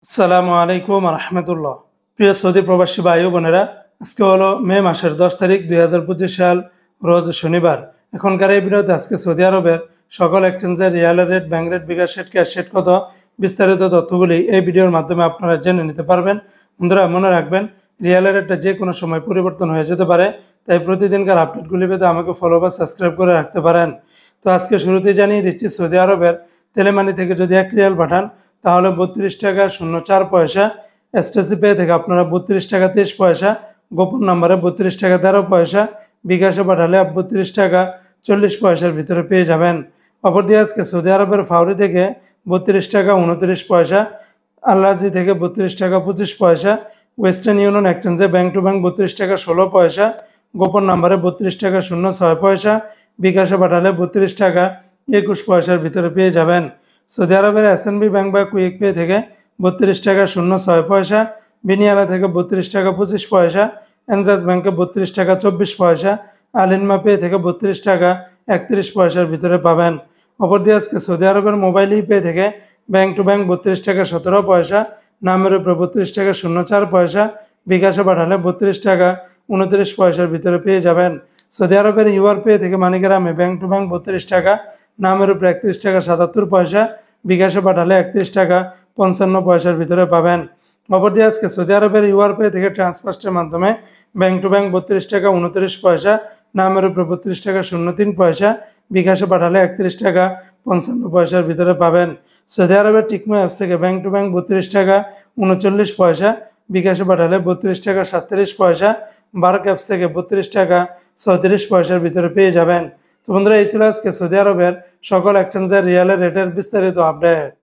আসসালামু আলাইকুম রহমতুল্লাহ। প্রিয় সৌদি প্রবাসী ভাই ও বোনেরা, আজকে হলো মে মাসের 10 তারিখ 2025 সাল, রোজ শনিবার। এখনকার এই ভিডিওতে আজকে সৌদি আরবের সকল এক্সচেঞ্জের রিয়ালের রেট, ব্যাংক রেট, বিকাশ রেট, ক্যাশ রেট কত, বিস্তারিত তথ্যগুলি এই ভিডিওর মাধ্যমে আপনারা জেনে নিতে পারবেন। বন্ধুরা, মনে রাখবেন রিয়ালের রেটটা যে কোনো সময় পরিবর্তন হয়ে যেতে পারে, তাই প্রতিদিনকার আপডেটগুলি পেতে আমাকে ফলো বা সাবস্ক্রাইব করে রাখতে পারেন। তো আজকে শুরুতেই জানিয়ে দিচ্ছি, সৌদি আরবের তেলেমানি থেকে যদি 1 রিয়াল পাঠান তাহলে 32 টাকা 04 পয়সা, এসটিসি পে থেকে আপনারা 32 টাকা 23 পয়সা, গোপন নাম্বারে 32 টাকা 13 পয়সা, বিকাশে পাঠালে 32 টাকা 40 পয়সার ভিতরে পেয়ে যাবেন। অপরদিকে আজকে সৌদি আরবের ফাউরি থেকে 32 টাকা 29 পয়সা, আলরাজি থেকে 32 টাকা 25 পয়সা, ওয়েস্টার্ন ইউনিয়ন এক্সচেঞ্জে ব্যাংক টু ব্যাংক 32 টাকা 16 পয়সা, গোপন নাম্বারে 32 টাকা 06 পয়সা, বিকাশে পাঠালে 32 টাকা 21 পয়সার ভিতরে পেয়ে যাবেন। সৌদি আরবের এসএনবি ব্যাংক বা কুইক পে থেকে 32 টাকা 06 পয়সা, বিনিয়ালা থেকে 32 টাকা 25 পয়সা, এনজাস ব্যাংকে 32 টাকা 24 পয়সা, আলিনমা পে থেকে 32 টাকা 31 পয়সার ভিতরে পাবেন। অপরদিকে আজকে সৌদি আরবের মোবাইল পে থেকে ব্যাংক টু ব্যাংক 32 টাকা 17 পয়সা, নামের উপরে 32 টাকা 04 পয়সা, বিকাশে পাঠালে 32 টাকা 29 পয়সার ভিতরে পেয়ে যাবেন। সৌদি আরবের ইউআর পে থেকে মানিগ্রামে ব্যাংক টু ব্যাংক 32 টাকা, নামের উপরে 31 টাকা 77 পয়সা, বিকাশে পাঠালে 31 টাকা 55 পয়সার ভিতরে পাবেন। অপরদিকে আজকে সৌদি আরবের ইউআর পে থেকে ট্রান্সফার্স্টের মাধ্যমে ব্যাংক টু ব্যাংক 32 টাকা 29 পয়সা, নামের উপরে 32 টাকা 03 পয়সা, বিকাশে পাঠালে 31 টাকা 55 পয়সার ভিতরে পাবেন। সৌদি আরবের টিকমো অ্যাপস থেকে ব্যাংক টু ব্যাংক 32 টাকা 39 পয়সা, বিকাশে পাঠালে 32 টাকা 37 পয়সা, বার্ক অ্যাপস থেকে 32 টাকা 34 পয়সার ভিতরে পেয়ে যাবেন। তো বন্ধুরা, এই ছিল আজকে সৌদি আরবের সকল এক্সচেঞ্জের রিয়ালের রেটের বিস্তারিত আপডেট।